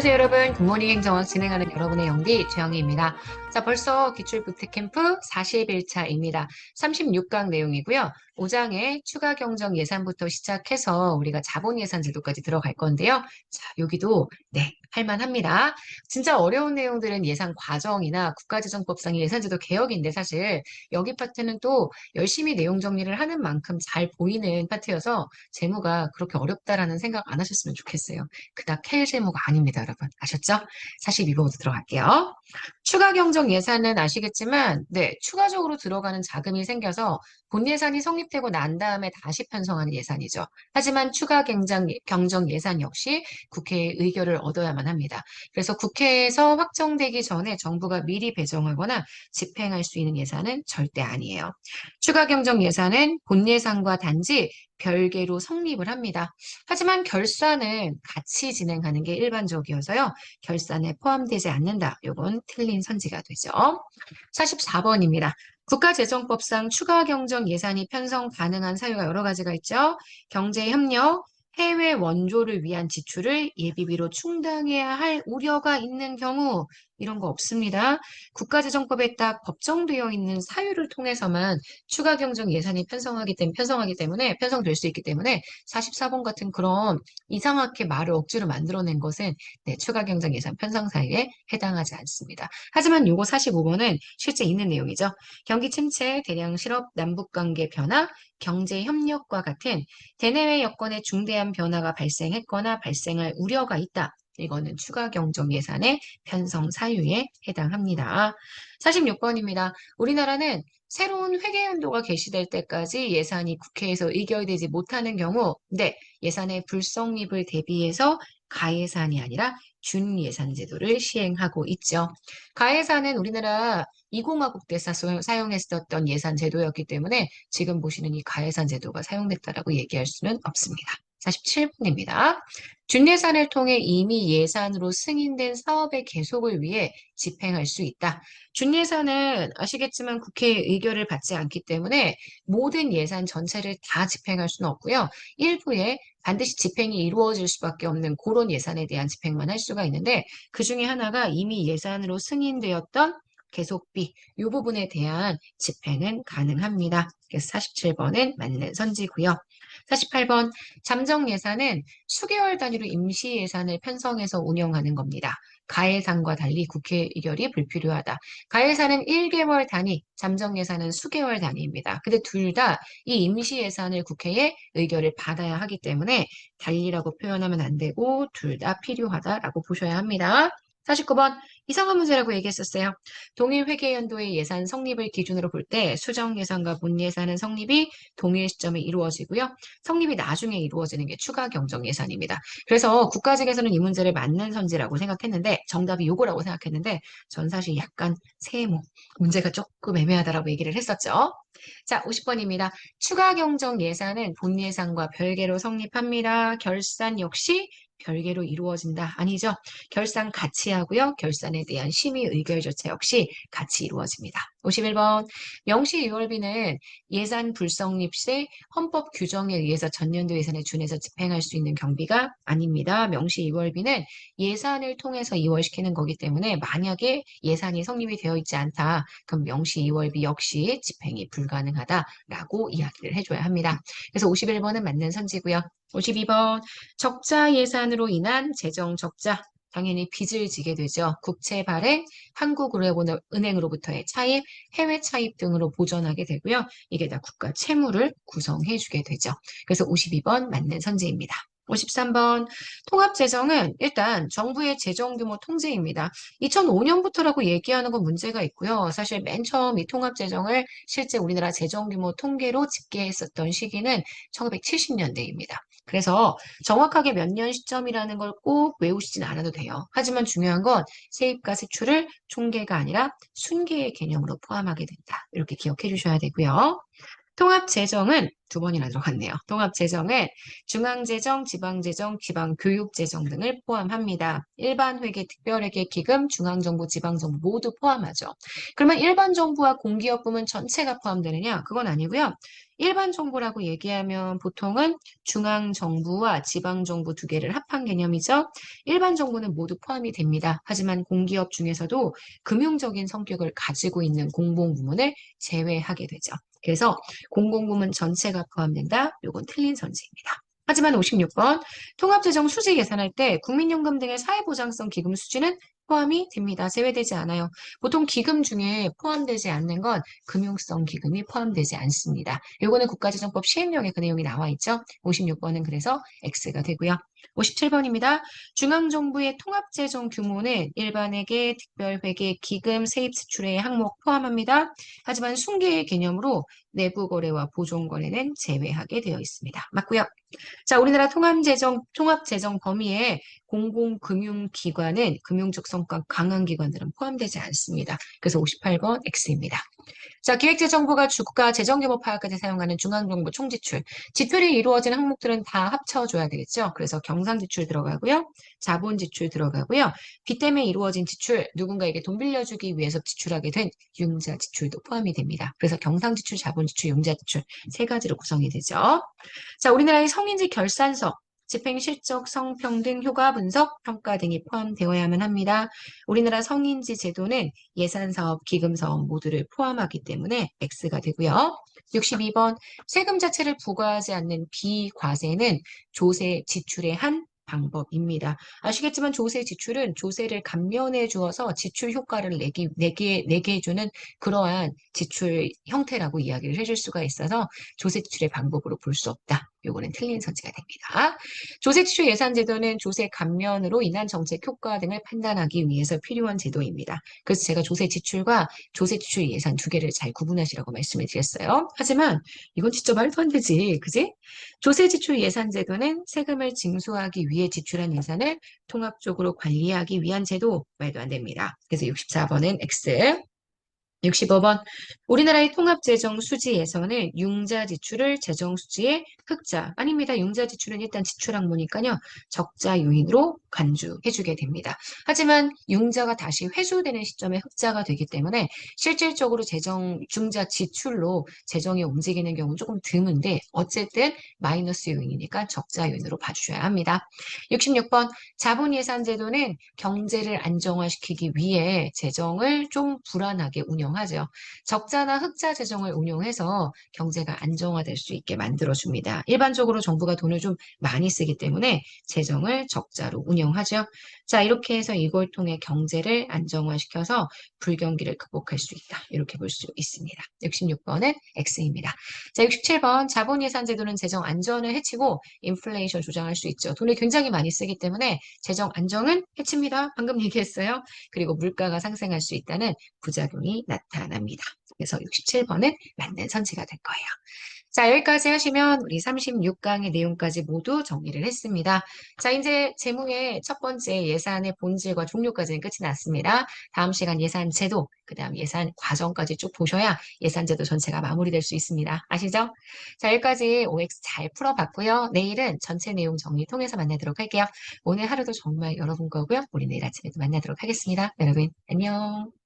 안녕하세요, 여러분. 굿모닝 행정학 진행하는 여러분의 영디 최영희입니다. 자, 벌써 기출 부트캠프 40일차입니다. 36강 내용이고요. 5장의 추가 경정 예산부터 시작해서 우리가 자본 예산 제도까지 들어갈 건데요. 자, 여기도 할만합니다. 진짜 어려운 내용들은 예산 과정이나 국가재정법상의 예산제도 개혁인데 사실 여기 파트는 또 열심히 내용 정리를 하는 만큼 잘 보이는 파트여서 재무가 그렇게 어렵다라는 생각 안 하셨으면 좋겠어요. 그닥 캘 재무가 아닙니다, 여러분. 아셨죠? 42번부터 들어갈게요. 추가 경정 예산은 아시겠지만, 추가적으로 들어가는 자금이 생겨서 본 예산이 성립되고 난 다음에 다시 편성하는 예산이죠. 하지만 추가 경정 예산 역시 국회의 의결을 얻어야만 합니다. 그래서 국회에서 확정되기 전에 정부가 미리 배정하거나 집행할 수 있는 예산은 절대 아니에요. 추가 경정 예산은 본 예산과 단지 별개로 성립을 합니다. 하지만 결산은 같이 진행하는 게 일반적이어서요. 결산에 포함되지 않는다. 요건 틀린 선지가 되죠. 44번입니다. 국가재정법상 추가 경정 예산이 편성 가능한 사유가 여러 가지가 있죠. 경제협력, 해외 원조를 위한 지출을 예비비로 충당해야 할 우려가 있는 경우 이런 거 없습니다. 국가재정법에 딱 법정되어 있는 사유를 통해서만 추가 경정 예산이 편성될 수 있기 때문에 44번 같은 그런 이상하게 말을 억지로 만들어낸 것은 추가 경정 예산 편성 사유에 해당하지 않습니다. 하지만 요거 45번은 실제 있는 내용이죠. 경기 침체, 대량 실업, 남북관계 변화, 경제 협력과 같은 대내외 여건에 중대한 변화가 발생했거나 발생할 우려가 있다. 이거는 추가 경정 예산의 편성 사유에 해당합니다. 46번입니다. 우리나라는 새로운 회계연도가 개시될 때까지 예산이 국회에서 의결되지 못하는 경우, 예산의 불성립을 대비해서 가예산이 아니라 준예산 제도를 시행하고 있죠. 가예산은 우리나라 20화국 때 사용했었던 예산 제도였기 때문에 지금 보시는 이 가예산 제도가 사용됐다라고 얘기할 수는 없습니다. 47번입니다. 준예산을 통해 이미 예산으로 승인된 사업의 계속을 위해 집행할 수 있다. 준예산은 아시겠지만 국회의 의결을 받지 않기 때문에 모든 예산 전체를 다 집행할 수는 없고요. 일부에 반드시 집행이 이루어질 수밖에 없는 그런 예산에 대한 집행만 할 수가 있는데 그중에 하나가 이미 예산으로 승인되었던 계속비, 이 부분에 대한 집행은 가능합니다. 그래서 47번은 맞는 선지고요. 48번, 잠정 예산은 수개월 단위로 임시 예산을 편성해서 운영하는 겁니다. 가예산과 달리 국회 의결이 불필요하다. 가예산은 1개월 단위, 잠정 예산은 수개월 단위입니다. 근데 둘 다 이 임시 예산을 국회에 의결을 받아야 하기 때문에 달리라고 표현하면 안 되고 둘 다 필요하다라고 보셔야 합니다. 49번 이상한 문제라고 얘기했었어요. 동일 회계연도의 예산 성립을 기준으로 볼 때 수정 예산과 본 예산은 성립이 동일 시점에 이루어지고요. 성립이 나중에 이루어지는 게 추가 경정 예산입니다. 그래서 국가직에서는 이 문제를 맞는 선지라고 생각했는데 정답이 요거라고 생각했는데 전 사실 약간 세모 문제가 조금 애매하다라고 얘기를 했었죠. 자, 50번입니다. 추가 경정 예산은 본 예산과 별개로 성립합니다. 결산 역시 별개로 이루어진다. 아니죠. 결산 같이 하고요. 결산에 대한 심의 의결 조차 역시 같이 이루어집니다. 51번 명시 유월비는 예산 불성립 시 헌법 규정에 의해서 전년도 예산에 준해서 집행할 수 있는 경비가 아닙니다. 명시 유월비는 예산을 통해서 이월시키는 거기 때문에 만약에 예산이 성립이 되어 있지 않다. 그럼 명시 이월비 역시 집행이 불가능하다라고 이야기를 해줘야 합니다. 그래서 51번은 맞는 선지고요. 52번 적자 예산으로 인한 재정 적자 당연히 빚을 지게 되죠. 국채 발행, 한국은행으로부터의 차입, 해외 차입 등으로 보전하게 되고요. 이게 다 국가 채무를 구성해 주게 되죠. 그래서 52번 맞는 선지입니다. 53번 통합재정은 일단 정부의 재정 규모 통제입니다. 2005년부터라고 얘기하는 건 문제가 있고요. 사실 맨 처음 이 통합재정을 실제 우리나라 재정 규모 통계로 집계했었던 시기는 1970년대입니다. 그래서 정확하게 몇 년 시점이라는 걸 꼭 외우시진 않아도 돼요. 하지만 중요한 건 세입과 세출을 총계가 아니라 순계의 개념으로 포함하게 된다. 이렇게 기억해 주셔야 되고요. 통합재정은 두 번이나 들어갔네요. 통합재정은 중앙재정, 지방재정, 지방교육재정 등을 포함합니다. 일반회계, 특별회계, 기금, 중앙정부, 지방정부 모두 포함하죠. 그러면 일반정부와 공기업부문 전체가 포함되느냐? 그건 아니고요. 일반정부라고 얘기하면 보통은 중앙정부와 지방정부 두 개를 합한 개념이죠. 일반정부는 모두 포함이 됩니다. 하지만 공기업 중에서도 금융적인 성격을 가지고 있는 공공부문을 제외하게 되죠. 그래서 공공부문 전체가 포함된다. 요건 틀린 선지입니다. 하지만 56번 통합재정 수지 예산할 때 국민연금 등의 사회보장성 기금 수지는 포함이 됩니다. 제외되지 않아요. 보통 기금 중에 포함되지 않는 건 금융성 기금이 포함되지 않습니다. 요거는 국가재정법 시행령에 그 내용이 나와 있죠. 56번은 그래서 X가 되고요. 57번입니다. 중앙정부의 통합재정 규모는 일반회계, 특별회계, 기금, 세입 지출의 항목 포함합니다. 하지만 순계의 개념으로 내부거래와 보존거래는 제외하게 되어 있습니다. 맞고요. 자, 우리나라 통합재정 범위에 공공금융기관은 금융적 성과 강한 기관들은 포함되지 않습니다. 그래서 58번 X입니다. 자, 기획재정부가 주가 재정규모 파악까지 사용하는 중앙정부 총지출. 지출이 이루어진 항목들은 다 합쳐줘야 되겠죠. 그래서 경상지출 들어가고요. 자본지출 들어가고요. 빚 때문에 이루어진 지출, 누군가에게 돈 빌려주기 위해서 지출하게 된 융자지출도 포함이 됩니다. 그래서 경상지출, 자본지출, 융자지출 세 가지로 구성이 되죠. 자, 우리나라의 성인지 결산서, 집행 실적, 성평등, 효과 분석, 평가 등이 포함되어야만 합니다. 우리나라 성인지 제도는 예산사업, 기금사업 모두를 포함하기 때문에 X가 되고요. 62번 세금 자체를 부과하지 않는 비과세는 조세 지출의 한 방법입니다. 아시겠지만 조세 지출은 조세를 감면해 주어서 지출 효과를 내게 해주는 그러한 지출 형태라고 이야기를 해줄 수가 있어서 조세 지출의 방법으로 볼 수 없다. 요거는 틀린 선지가 됩니다. 조세지출 예산제도는 조세 감면으로 인한 정책 효과 등을 판단하기 위해서 필요한 제도입니다. 그래서 제가 조세지출과 조세지출 예산 두 개를 잘 구분하시라고 말씀을 드렸어요. 하지만 이건 진짜 말도 안 되지, 그지? 조세지출 예산제도는 세금을 징수하기 위해 지출한 예산을 통합적으로 관리하기 위한 제도, 말도 안 됩니다. 그래서 64번은 X. 65번 우리나라의 통합재정 수지 예산은 융자 지출을 재정 수지의 흑자 아닙니다. 융자 지출은 일단 지출 항목이니까요. 적자 요인으로 간주해주게 됩니다. 하지만 융자가 다시 회수되는 시점에 흑자가 되기 때문에 실질적으로 재정 융자 지출로 재정이 움직이는 경우는 조금 드문데 어쨌든 마이너스 요인이니까 적자 요인으로 봐주셔야 합니다. 66번 자본예산제도는 경제를 안정화시키기 위해 재정을 좀 불안하게 운영하죠. 적자나 흑자 재정을 운용해서 경제가 안정화될 수 있게 만들어줍니다. 일반적으로 정부가 돈을 좀 많이 쓰기 때문에 재정을 적자로 운영하죠. 자, 이렇게 해서 이걸 통해 경제를 안정화시켜서 불경기를 극복할 수 있다. 이렇게 볼 수 있습니다. 66번은 X입니다. 자, 67번 자본예산제도는 재정 안전을 해치고 인플레이션 조장할 수 있죠. 돈을 굉장히 많이 쓰기 때문에 재정 안정은 해칩니다. 방금 얘기했어요. 그리고 물가가 상승할 수 있다는 부작용이 나타납니다. 그래서 67번은 맞는 선지가 될 거예요. 자, 여기까지 하시면 우리 36강의 내용까지 모두 정리를 했습니다. 자, 이제 재무의 첫 번째 예산의 본질과 종류까지는 끝이 났습니다. 다음 시간 예산 제도, 그 다음 예산 과정까지 쭉 보셔야 예산 제도 전체가 마무리될 수 있습니다. 아시죠? 자, 여기까지 OX 잘 풀어봤고요. 내일은 전체 내용 정리 통해서 만나도록 할게요. 오늘 하루도 정말 여러분 거고요. 우리 내일 아침에도 만나도록 하겠습니다. 여러분, 안녕.